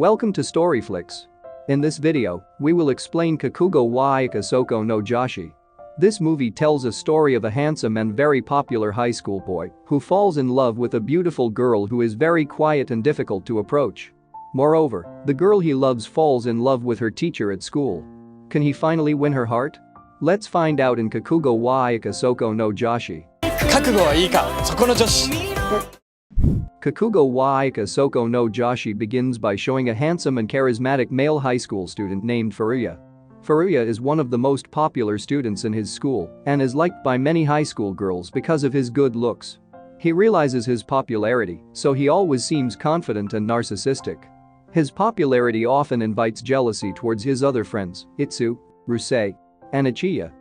Welcome to Storyflix. In this video, we will explain Kakugo wa Ikasoko no Joshi. This movie tells a story of a handsome and very popular high school boy who falls in love with a beautiful girl who is very quiet and difficult to approach. Moreover, the girl he loves falls in love with her teacher at school. Can he finally win her heart? Let's find out in Kakugo wa Ikasoko no Joshi. 覚悟はいいか、そこの女子。 Kakugo wa Ikasoko no Joshi begins by showing a handsome and charismatic male high school student named Furuya. Furuya is one of the most popular students in his school and is liked by many high school girls because of his good looks. He realizes his popularity, so he always seems confident and narcissistic. His popularity often invites jealousy towards his other friends, Itsu, Rusei, and Ichiya.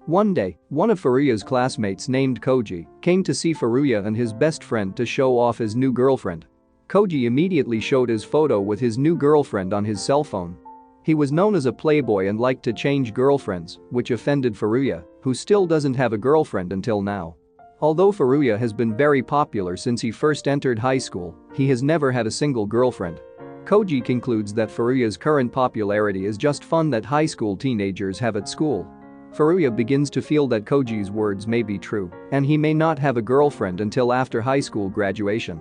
One day, one of Furuya's classmates named Koji came to see Furuya and his best friend to show off his new girlfriend. Koji immediately showed his photo with his new girlfriend on his cell phone. He was known as a playboy and liked to change girlfriends, which offended Furuya, who still doesn't have a girlfriend until now. Although Furuya has been very popular since he first entered high school, he has never had a single girlfriend. Koji concludes that Furuya's current popularity is just fun that high school teenagers have at school. Furuya begins to feel that Koji's words may be true, and he may not have a girlfriend until after high school graduation.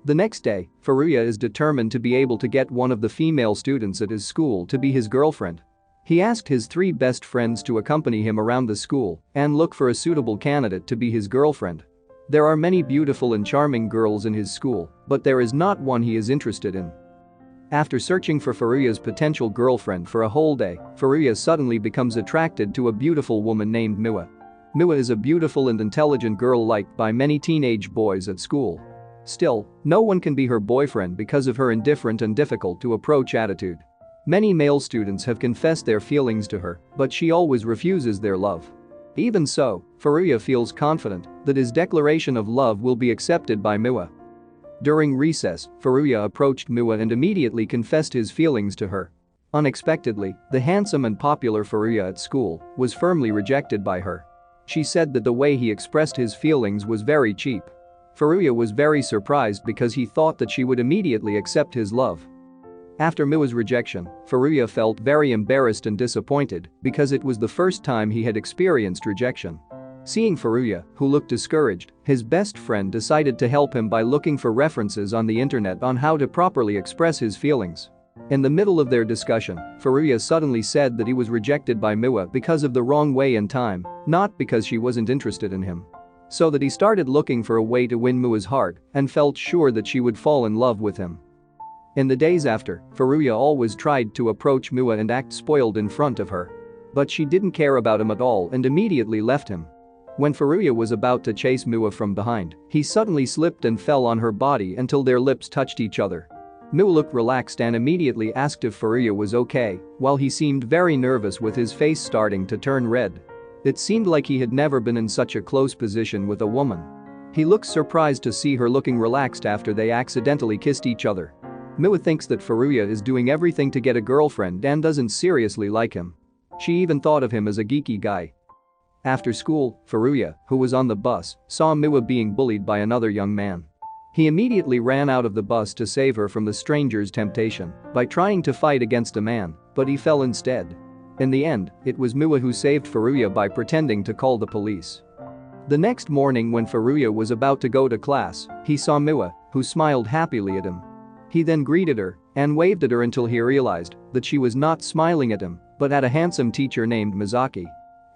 The next day, Furuya is determined to be able to get one of the female students at his school to be his girlfriend. He asked his three best friends to accompany him around the school and look for a suitable candidate to be his girlfriend. There are many beautiful and charming girls in his school, but there is not one he is interested in. After searching for Furuya's potential girlfriend for a whole day, Furuya suddenly becomes attracted to a beautiful woman named Miwa. Miwa is a beautiful and intelligent girl liked by many teenage boys at school. Still, no one can be her boyfriend because of her indifferent and difficult to approach attitude. Many male students have confessed their feelings to her, but she always refuses their love. Even so, Furuya feels confident that his declaration of love will be accepted by Miwa. During recess, Furuya approached Miwa and immediately confessed his feelings to her. Unexpectedly, the handsome and popular Furuya at school was firmly rejected by her. She said that the way he expressed his feelings was very cheap. Furuya was very surprised because he thought that she would immediately accept his love. After Miwa's rejection, Furuya felt very embarrassed and disappointed because it was the first time he had experienced rejection. Seeing Furuya, who looked discouraged, his best friend decided to help him by looking for references on the internet on how to properly express his feelings. In the middle of their discussion, Furuya suddenly said that he was rejected by Miwa because of the wrong way and time, not because she wasn't interested in him. So that he started looking for a way to win Miwa's heart and felt sure that she would fall in love with him. In the days after, Furuya always tried to approach Miwa and act spoiled in front of her. But she didn't care about him at all and immediately left him. When Furuya was about to chase Miwa from behind, he suddenly slipped and fell on her body until their lips touched each other. Miwa looked relaxed and immediately asked if Furuya was okay, while he seemed very nervous with his face starting to turn red. It seemed like he had never been in such a close position with a woman. He looks surprised to see her looking relaxed after they accidentally kissed each other. Miwa thinks that Furuya is doing everything to get a girlfriend and doesn't seriously like him. She even thought of him as a geeky guy. After school, Furuya, who was on the bus, saw Miwa being bullied by another young man. He immediately ran out of the bus to save her from the stranger's temptation by trying to fight against a man, but he fell instead. In the end, it was Miwa who saved Furuya by pretending to call the police. The next morning when Furuya was about to go to class, he saw Miwa, who smiled happily at him. He then greeted her and waved at her until he realized that she was not smiling at him, but at a handsome teacher named Misaki.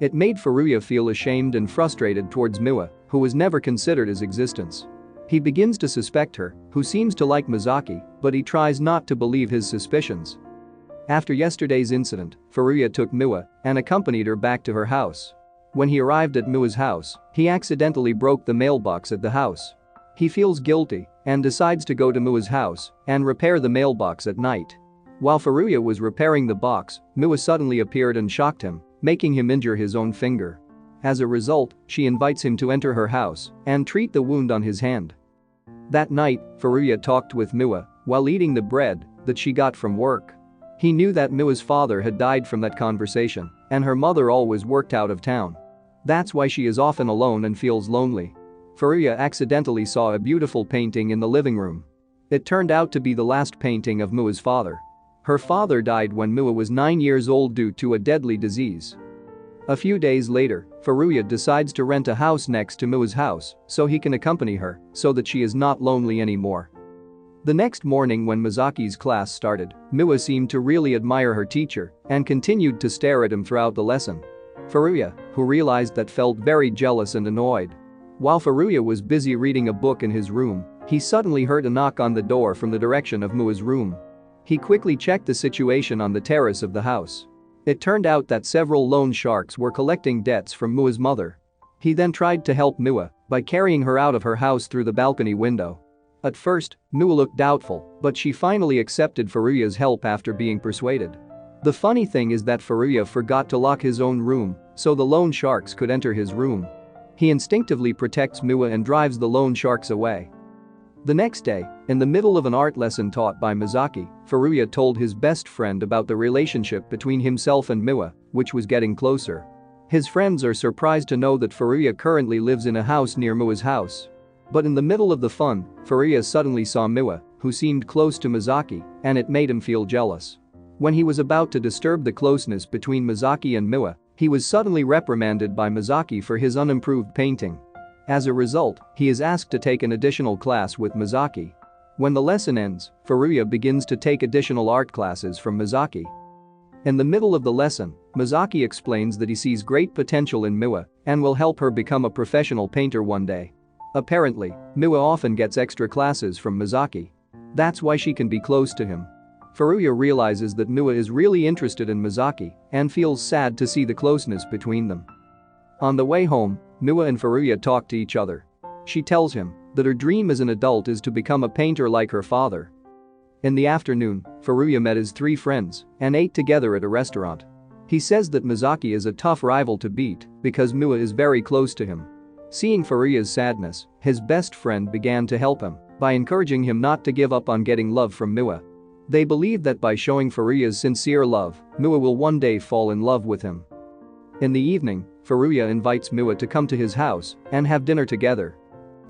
It made Furuya feel ashamed and frustrated towards Miwa, who was never considered his existence. He begins to suspect her, who seems to like Misaki, but he tries not to believe his suspicions. After yesterday's incident, Furuya took Miwa and accompanied her back to her house. When he arrived at Miwa's house, he accidentally broke the mailbox at the house. He feels guilty and decides to go to Miwa's house and repair the mailbox at night. While Furuya was repairing the box, Miwa suddenly appeared and shocked him, making him injure his own finger. As a result, she invites him to enter her house and treat the wound on his hand. That night, Furuya talked with Miwa while eating the bread that she got from work. He knew that Miwa's father had died from that conversation, and her mother always worked out of town. That's why she is often alone and feels lonely. Furuya accidentally saw a beautiful painting in the living room. It turned out to be the last painting of Miwa's father. Her father died when Miwa was 9 years old due to a deadly disease. A few days later, Furuya decides to rent a house next to Miwa's house so he can accompany her so that she is not lonely anymore. The next morning when Misaki's class started, Miwa seemed to really admire her teacher and continued to stare at him throughout the lesson. Furuya, who realized that, felt very jealous and annoyed. While Furuya was busy reading a book in his room, he suddenly heard a knock on the door from the direction of Miwa's room. He quickly checked the situation on the terrace of the house. It turned out that several loan sharks were collecting debts from Miwa's mother. He then tried to help Miwa by carrying her out of her house through the balcony window. At first, Miwa looked doubtful, but she finally accepted Furuya's help after being persuaded. The funny thing is that Furuya forgot to lock his own room, so the loan sharks could enter his room. He instinctively protects Miwa and drives the loan sharks away. The next day, in the middle of an art lesson taught by Misaki, Furuya told his best friend about the relationship between himself and Miwa, which was getting closer. His friends are surprised to know that Furuya currently lives in a house near Miwa's house. But in the middle of the fun, Furuya suddenly saw Miwa, who seemed close to Misaki, and it made him feel jealous. When he was about to disturb the closeness between Misaki and Miwa, he was suddenly reprimanded by Misaki for his unimproved painting. As a result, he is asked to take an additional class with Misaki. When the lesson ends, Furuya begins to take additional art classes from Misaki. In the middle of the lesson, Misaki explains that he sees great potential in Miwa and will help her become a professional painter one day. Apparently, Miwa often gets extra classes from Misaki. That's why she can be close to him. Furuya realizes that Miwa is really interested in Misaki and feels sad to see the closeness between them. On the way home, Miwa and Furuya talk to each other. She tells him that her dream as an adult is to become a painter like her father. In the afternoon, Furuya met his 3 friends and ate together at a restaurant. He says that Misaki is a tough rival to beat because Miwa is very close to him. Seeing Furuya's sadness, his best friend began to help him by encouraging him not to give up on getting love from Miwa. They believe that by showing Furuya's sincere love, Miwa will one day fall in love with him. In the evening, Furuya invites Miwa to come to his house and have dinner together.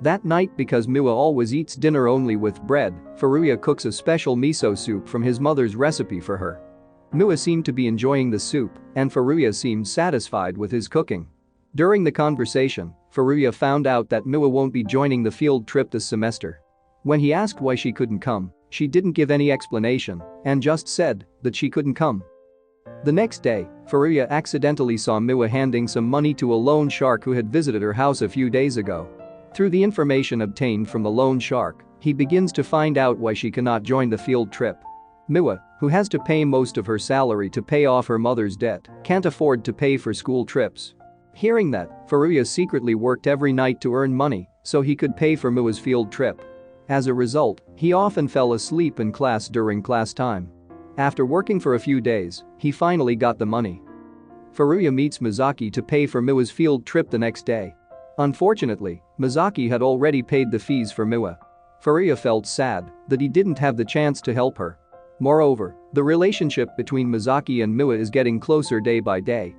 That night, because Miwa always eats dinner only with bread, Furuya cooks a special miso soup from his mother's recipe for her. Miwa seemed to be enjoying the soup, and Furuya seemed satisfied with his cooking. During the conversation, Furuya found out that Miwa won't be joining the field trip this semester. When he asked why she couldn't come, she didn't give any explanation and just said that she couldn't come. The next day, Furuya accidentally saw Miwa handing some money to a loan shark who had visited her house a few days ago. Through the information obtained from the loan shark, he begins to find out why she cannot join the field trip. Miwa, who has to pay most of her salary to pay off her mother's debt, can't afford to pay for school trips. Hearing that, Furuya secretly worked every night to earn money so he could pay for Miwa's field trip. As a result, he often fell asleep in class during class time. After working for a few days, he finally got the money. Furuya meets Misaki to pay for Miwa's field trip the next day. Unfortunately, Misaki had already paid the fees for Miwa. Furuya felt sad that he didn't have the chance to help her. Moreover, the relationship between Misaki and Miwa is getting closer day by day.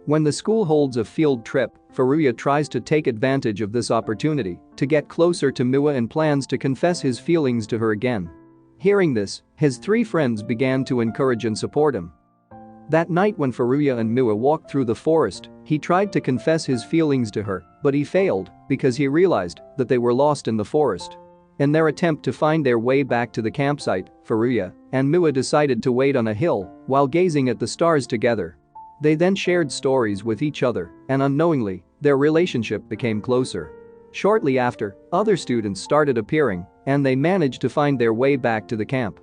When the school holds a field trip, Furuya tries to take advantage of this opportunity to get closer to Miwa and plans to confess his feelings to her again. Hearing this, his 3 friends began to encourage and support him. That night when Furuya and Miwa walked through the forest, he tried to confess his feelings to her, but he failed because he realized that they were lost in the forest. In their attempt to find their way back to the campsite, Furuya and Miwa decided to wait on a hill while gazing at the stars together. They then shared stories with each other, and unknowingly, their relationship became closer. Shortly after, other students started appearing, and they managed to find their way back to the camp.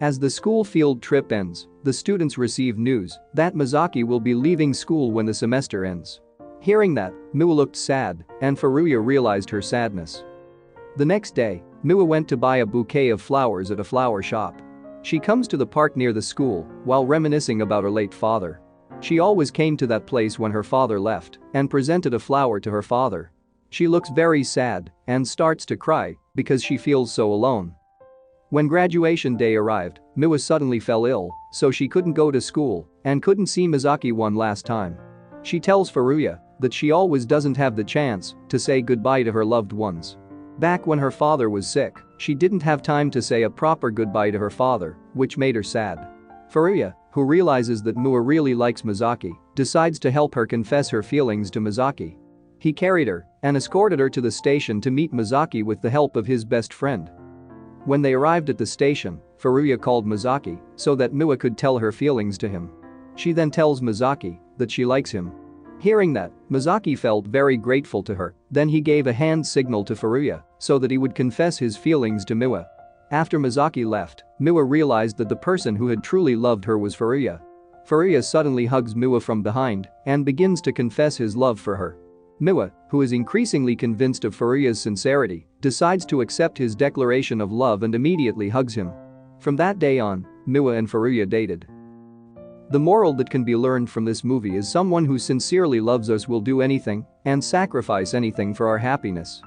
As the school field trip ends, the students receive news that Misaki will be leaving school when the semester ends. Hearing that, Miwa looked sad, and Furuya realized her sadness. The next day, Miwa went to buy a bouquet of flowers at a flower shop. She comes to the park near the school while reminiscing about her late father. She always came to that place when her father left and presented a flower to her father. She looks very sad and starts to cry because she feels so alone. When graduation day arrived, Miwa suddenly fell ill, so she couldn't go to school and couldn't see Misaki one last time. She tells Furuya that she always doesn't have the chance to say goodbye to her loved ones. Back when her father was sick, she didn't have time to say a proper goodbye to her father, which made her sad. Furuya, who realizes that Miwa really likes Misaki, decides to help her confess her feelings to Misaki. He carried her and escorted her to the station to meet Misaki with the help of his best friend. When they arrived at the station, Furuya called Misaki so that Miwa could tell her feelings to him. She then tells Misaki that she likes him. Hearing that, Misaki felt very grateful to her, then he gave a hand signal to Furuya so that he would confess his feelings to Miwa. After Misaki left, Miwa realized that the person who had truly loved her was Furuya. Furuya suddenly hugs Miwa from behind and begins to confess his love for her. Miwa, who is increasingly convinced of Furuya's sincerity, decides to accept his declaration of love and immediately hugs him. From that day on, Miwa and Furuya dated. The moral that can be learned from this movie is someone who sincerely loves us will do anything and sacrifice anything for our happiness.